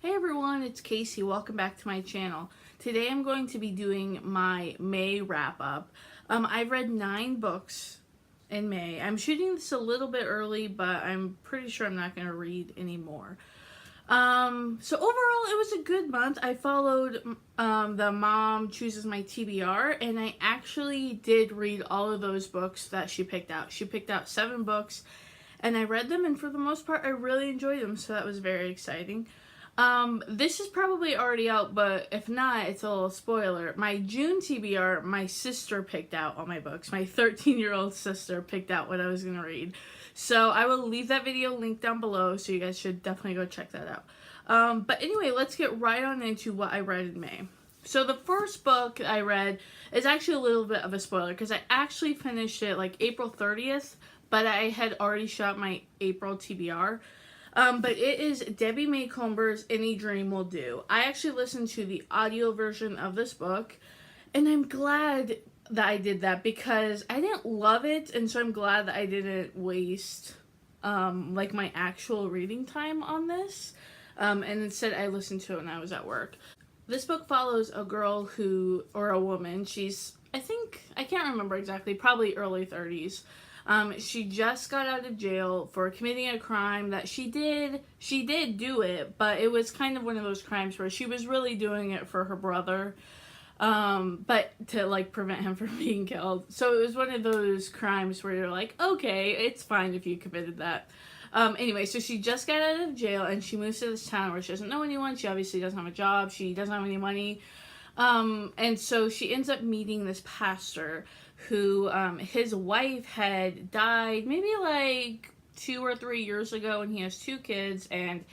Hey everyone, it's Casey. Welcome back to my channel. Today I'm going to be doing my May wrap up. I've read 9 books in May. I'm shooting this a little bit early, but I'm pretty sure I'm not going to read anymore. So overall, it was a good month. I followed the Mom Chooses My TBR, and I actually did read all of those books that she picked out. She picked out 7 books, and I read them, and for the most part, I really enjoyed them, so that was very exciting. This is probably already out, but if not, it's a little spoiler. My June TBR, my sister picked out all my books. My 13-year-old sister picked out what I was going to read. So I will leave that video linked down below, so you guys should definitely go check that out. But anyway, let's get right on into what I read in May. So the first book I read is actually a little bit of a spoiler, because I actually finished it like April 30th, but I had already shot my April TBR. But it is Debbie Macomber's Any Dream Will Do. I actually listened to the audio version of this book, and I'm glad that I did that because I didn't love it, and so I'm glad that I didn't waste like my actual reading time on this. And instead I listened to it when I was at work. This book follows a girl or a woman, she's, I can't remember exactly, probably early 30s. She just got out of jail for committing a crime that she did do it, but it was kind of one of those crimes where she was really doing it for her brother, but to like prevent him from being killed. So it was one of those crimes where you're like, okay, it's fine if you committed that. Anyway, so she just got out of jail and she moves to this town where she doesn't know anyone. She obviously doesn't have a job. She doesn't have any money. And so she ends up meeting this pastor who, his wife had died maybe like 2 or 3 years ago, and he has 2 kids, and,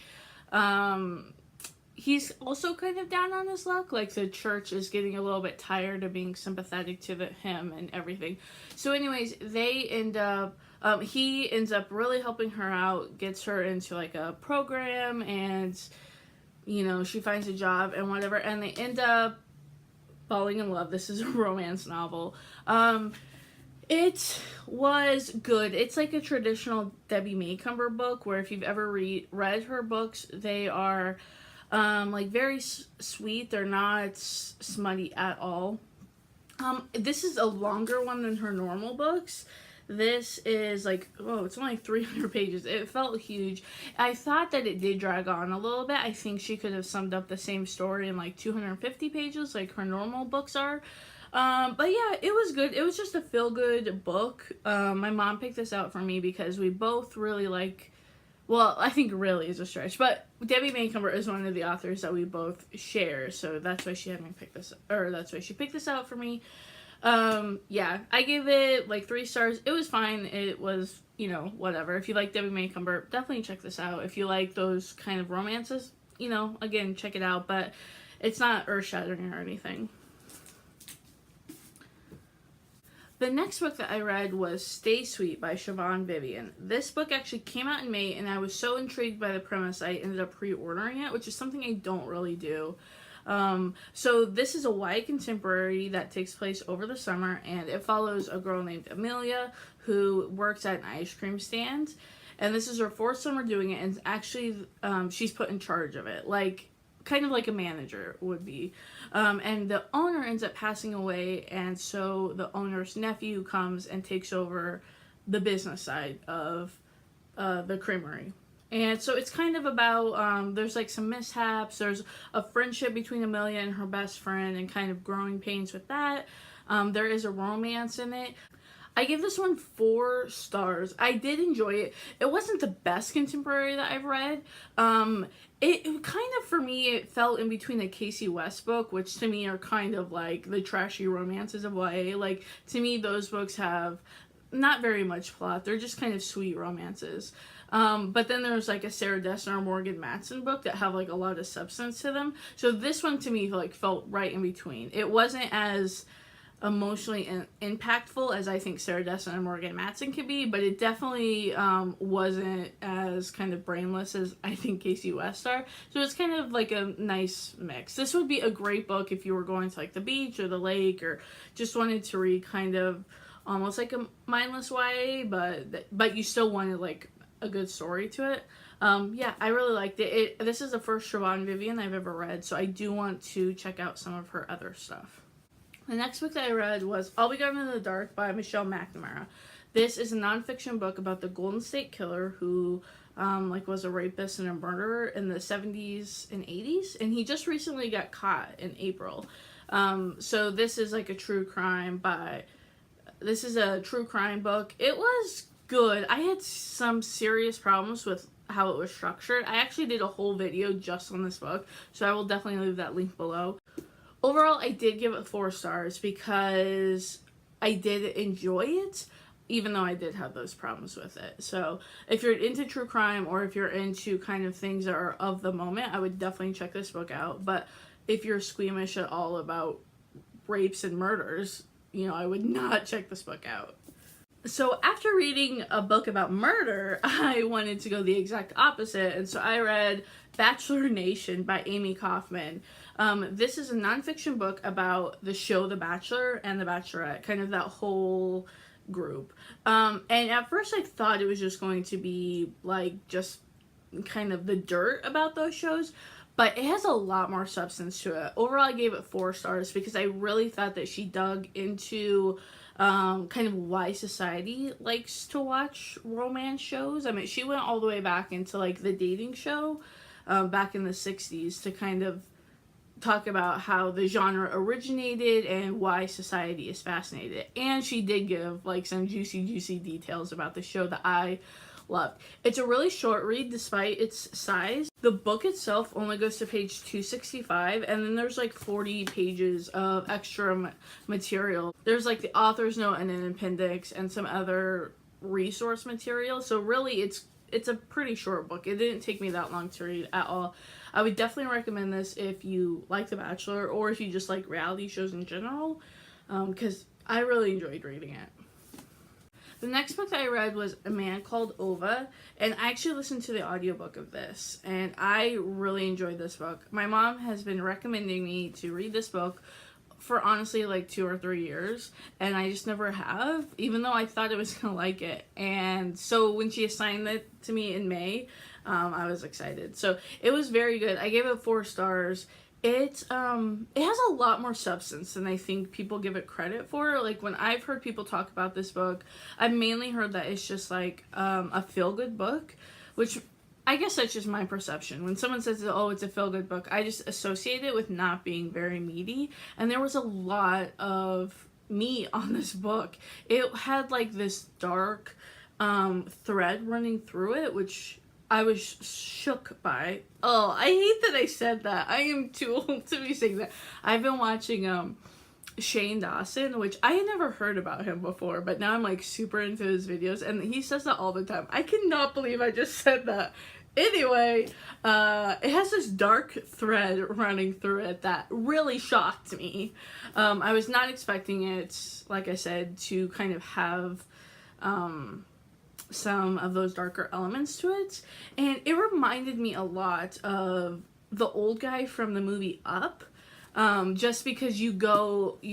he's also kind of down on his luck. Like, the church is getting a little bit tired of being sympathetic to him and everything. So anyways, he ends up really helping her out, gets her into like a program, and, you know, she finds a job and whatever, and they end up falling in love. This is a romance novel. It was good. It's like a traditional Debbie Macomber book, where if you've ever read her books, they are like very sweet. They're not smutty at all. This is a longer one than her normal books. This is like, oh, it's only 300 pages. It felt huge. I thought that it did drag on a little bit. I think she could have summed up the same story in like 250 pages like her normal books are. But yeah, it was good. It was just a feel-good book. My mom picked this out for me because we both really like, well, I think really is a stretch, but Debbie Macomber is one of the authors that we both share, so that's why she had me pick this, or that's why she picked this out for me. Yeah, I gave it like 3 stars. It was fine. It was, you know, whatever. If you like Debbie Macomber, definitely check this out. If you like those kind of romances, you know, again, check it out, but it's not earth-shattering or anything. The next book that I read was Stay Sweet by Siobhan Vivian. This book actually came out in May, and I was so intrigued by the premise I ended up pre-ordering it, which is something I don't really do. So this is a YA contemporary that takes place over the summer, and it follows a girl named Amelia who works at an ice cream stand, and this is her 4th summer doing it, and actually she's put in charge of it, like kind of like a manager would be. And the owner ends up passing away, and so the owner's nephew comes and takes over the business side of the creamery. And so it's kind of about, there's like some mishaps, there's a friendship between Amelia and her best friend, and kind of growing pains with that. There is a romance in it. I gave this one 4 stars. I did enjoy it. It wasn't the best contemporary that I've read. It kind of, for me, it fell in between the Casey West book, which to me are kind of like the trashy romances of YA. Like, to me, those books have not very much plot. They're just kind of sweet romances. But then there's like a Sarah Dessner or Morgan Matson book that have like a lot of substance to them. So this one to me like felt right in between. It wasn't as emotionally impactful as I think Sarah Dessner and Morgan Matson could be, but it definitely wasn't as kind of brainless as I think Casey West are. So it's kind of like a nice mix. This would be a great book if you were going to like the beach or the lake, or just wanted to read kind of almost like a mindless YA, but you still wanted like a good story to it. Yeah, I really liked it. This is the first Siobhan Vivian I've ever read, so I do want to check out some of her other stuff. The next book that I read was All We Got in the Dark by Michelle McNamara. This is a nonfiction book about the Golden State Killer who was a rapist and a murderer in the 70s and 80s, and he just recently got caught in April. So this is like a true crime this is a true crime book. It was good. I had some serious problems with how it was structured. I actually did a whole video just on this book, so I will definitely leave that link below. Overall, I did give it 4 stars because I did enjoy it, even though I did have those problems with it. So if you're into true crime or if you're into kind of things that are of the moment, I would definitely check this book out. But if you're squeamish at all about rapes and murders, I would not check this book out. So after reading a book about murder, I wanted to go the exact opposite, and so I read Bachelor Nation by Amy Kaufman. This is a nonfiction book about the show The Bachelor and The Bachelorette, kind of that whole group. And at first I thought it was just going to be just kind of the dirt about those shows, but it has a lot more substance to it. Overall, I gave it 4 stars because I really thought that she dug into kind of why society likes to watch romance shows. I mean, she went all the way back into the dating show back in the 60s to kind of talk about how the genre originated and why society is fascinated. And she did give some juicy details about the show that I loved. It's a really short read despite its size. The book itself only goes to page 265, and then there's 40 pages of extra material. There's the author's note and an appendix and some other resource material. So really it's a pretty short book. It didn't take me that long to read at all. I would definitely recommend this if you like The Bachelor or if you just like reality shows in general, because I really enjoyed reading it. The next book that I read was A Man Called Ova, and I actually listened to the audiobook of this, and I really enjoyed this book. My mom has been recommending me to read this book for honestly 2 or 3 years, and I just never have, even though I thought I was gonna like it. And so when she assigned it to me in May, I was excited. So it was very good. I gave it 4 stars. It has a lot more substance than I think people give it credit for. When I've heard people talk about this book, I've mainly heard that it's just a feel-good book, which I guess that's just my perception. When someone says, oh, it's a feel-good book, I just associate it with not being very meaty, and there was a lot of meat on this book. It had this dark thread running through it, which I was shook by. Oh, I hate that I said that. I am too old to be saying that. I've been watching Shane Dawson, which I had never heard about him before, but now I'm super into his videos, and he says that all the time. I cannot believe I just said that. Anyway, it has this dark thread running through it that really shocked me. I was not expecting it, like I said, to kind of have some of those darker elements to it, and it reminded me a lot of the old guy from the movie Up, just because you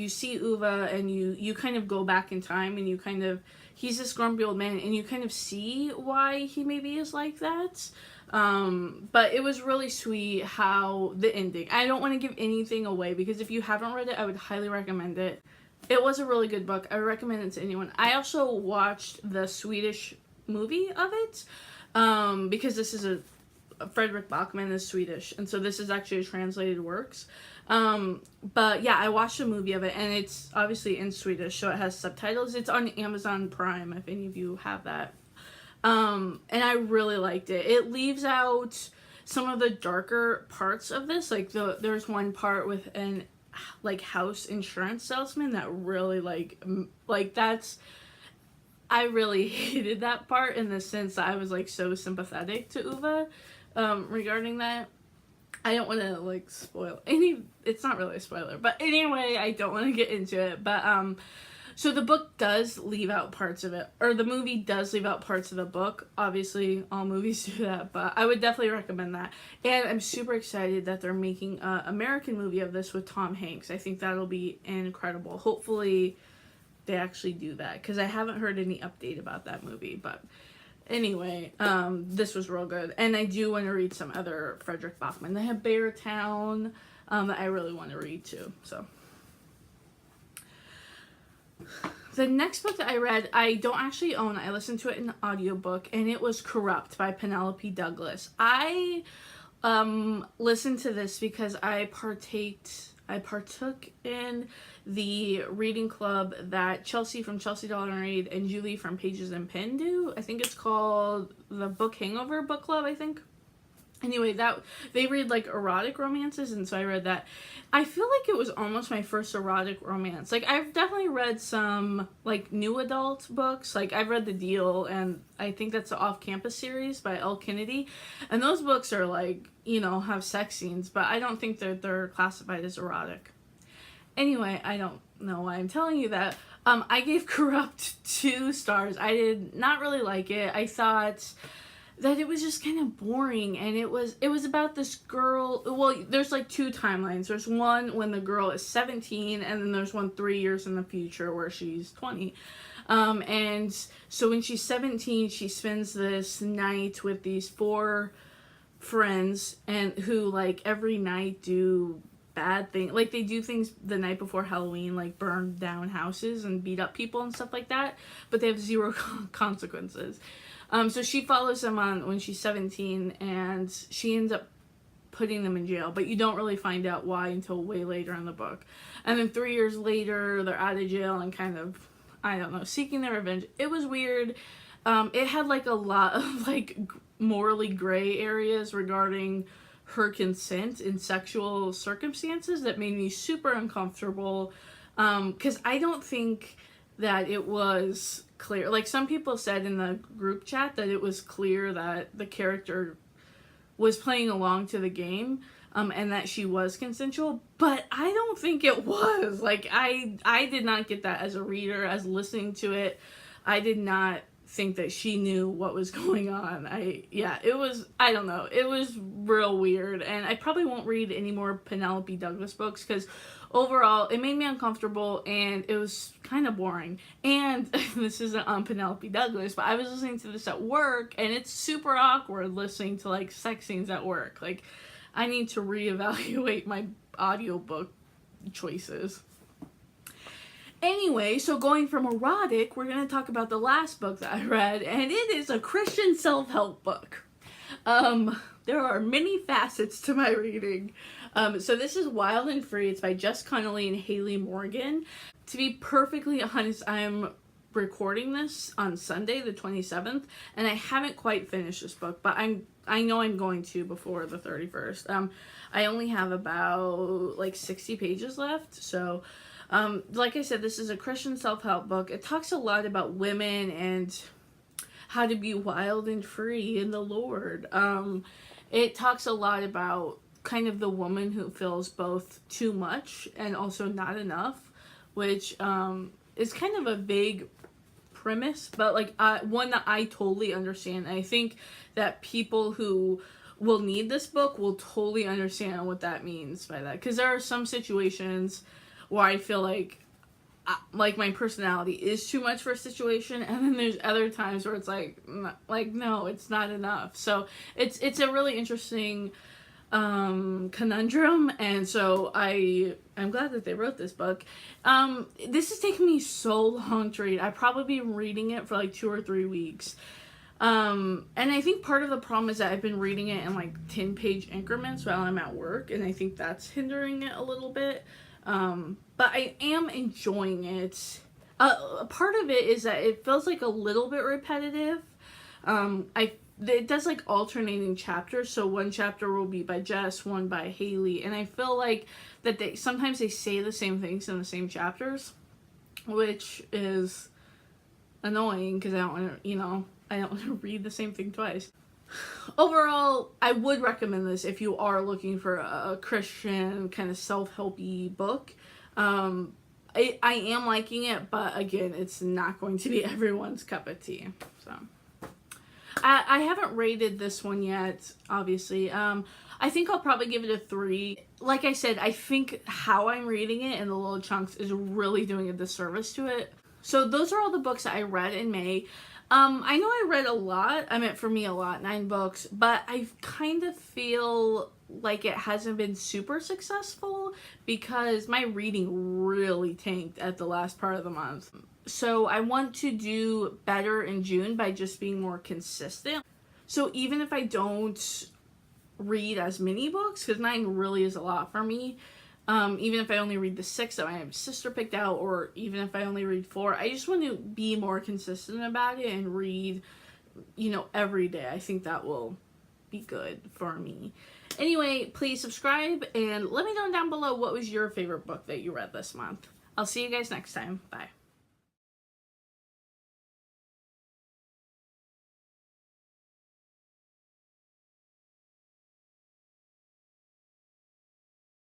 see Uwe and you kind of go back in time, and he's this grumpy old man, and you kind of see why he maybe is like that. But it was really sweet how the ending, I don't want to give anything away because if you haven't read it, I would highly recommend it. It was a really good book. I would recommend it to anyone. I also watched the Swedish movie of it, because this is Fredrik Backman is Swedish, and so this is actually a translated works. But yeah, I watched a movie of it, and it's obviously in Swedish, so it has subtitles. It's on Amazon Prime, if any of you have that. And I really liked it. It leaves out some of the darker parts of this, there's one part with an house insurance salesman that really that's, I really hated that part in the sense that I was so sympathetic to Uwe regarding that. I don't want to spoil it's not really a spoiler, but anyway, I don't want to get into it. But so the book does leave out parts of it, or the movie does leave out parts of the book. Obviously all movies do that, but I would definitely recommend that. And I'm super excited that they're making an American movie of this with Tom Hanks. I think that'll be incredible. Hopefully they actually do that, because I haven't heard any update about that movie. But Anyway, this was real good. And I do want to read some other Frederick Bachman. They have Beartown that I really want to read too. So the next book that I read, I don't actually own. I listened to it in an audiobook, and it was Corrupt by Penelope Douglas. I listened to this because I partook in the reading club that Chelsea from Chelsea Doll and Read and Julie from Pages and Pen do. I think it's called the Book Hangover Book Club, I think. Anyway, that they read like erotic romances, and so I read that. I feel like it was almost my first erotic romance. Like, I've definitely read some like new adult books. Like, I've read The Deal, and I think that's the Off Campus series by Elle Kennedy, and those books are like, you know, have sex scenes, but I don't think they're classified as erotic. Anyway, I don't know why I'm telling you that. I gave Corrupt 2 stars. I did not really like it. I thought that it was just kind of boring, and it was about this girl. Well, there's like 2 timelines. There's one when the girl is 17, and then there's one 3 years in the future where she's 20. And so when she's 17, she spends this night with these 4 friends, and who like every night do bad thing. Like, they do things the night before Halloween, like burn down houses and beat up people and stuff like that, but they have 0 consequences. So she follows them on when she's 17, and she ends up putting them in jail, but you don't really find out why until way later in the book. And then 3 years later, they're out of jail and kind of, I don't know, seeking their revenge. It was weird. It had like a lot of like morally gray areas regarding her consent in sexual circumstances that made me super uncomfortable, because I don't think that it was clear. Like, some people said in the group chat that it was clear that the character was playing along to the game, and that she was consensual, but I don't think it was. Like, I did not get that as a reader, as listening to it. I did not think that she knew what was going on. It was, I don't know, it was real weird, and I probably won't read any more Penelope Douglas books, because overall it made me uncomfortable, and it was kind of boring. And this isn't on Penelope Douglas, but I was listening to this at work, and it's super awkward listening to like sex scenes at work. Like, I need to reevaluate my audiobook choices. Anyway, so going from erotic, we're going to talk about the last book that I read, and it is a Christian self-help book. There are many facets to my reading. So this is Wild and Free. It's by Jess Connolly and Haley Morgan. To be perfectly honest, I'm recording this on Sunday, the 27th, and I haven't quite finished this book, but I know I'm going to before the 31st. I only have about like 60 pages left, so like I said, this is a Christian self-help book. It talks a lot about women and how to be wild and free in the Lord. It talks a lot about kind of the woman who feels both too much and also not enough, which is kind of a vague premise, but like one that I totally understand. I think that people who will need this book will totally understand what that means by that, because there are some situations where I feel like my personality is too much for a situation, and then there's other times where it's like no, it's not enough. So it's a really interesting conundrum, and so I'm glad that they wrote this book. This has taken me so long to read. I've probably been reading it for like 2 or 3 weeks. And I think part of the problem is that I've been reading it in like 10-page increments while I'm at work, and I think that's hindering it a little bit. But I am enjoying it. A part of it is that it feels like a little bit repetitive. It does like alternating chapters, so one chapter will be by Jess, one by Haley, and I feel like that sometimes they say the same things in the same chapters, which is annoying because I don't want to read the same thing twice. Overall, I would recommend this if you are looking for a Christian kind of self-helpy book. I am liking it, but again, it's not going to be everyone's cup of tea. So I haven't rated this one yet, obviously. I think I'll probably give it a 3. Like I said, I think how I'm reading it in the little chunks is really doing a disservice to it. So those are all the books that I read in May. I know I read a lot. I meant for me a lot, 9 books, but I kind of feel like it hasn't been super successful because my reading really tanked at the last part of the month. So I want to do better in June by just being more consistent. So even if I don't read as many books, because 9 really is a lot for me, even if I only read the 6 that my sister picked out, or even if I only read 4, I just want to be more consistent about it and read, every day. I think that will be good for me. Anyway, please subscribe and let me know down below what was your favorite book that you read this month. I'll see you guys next time. Bye.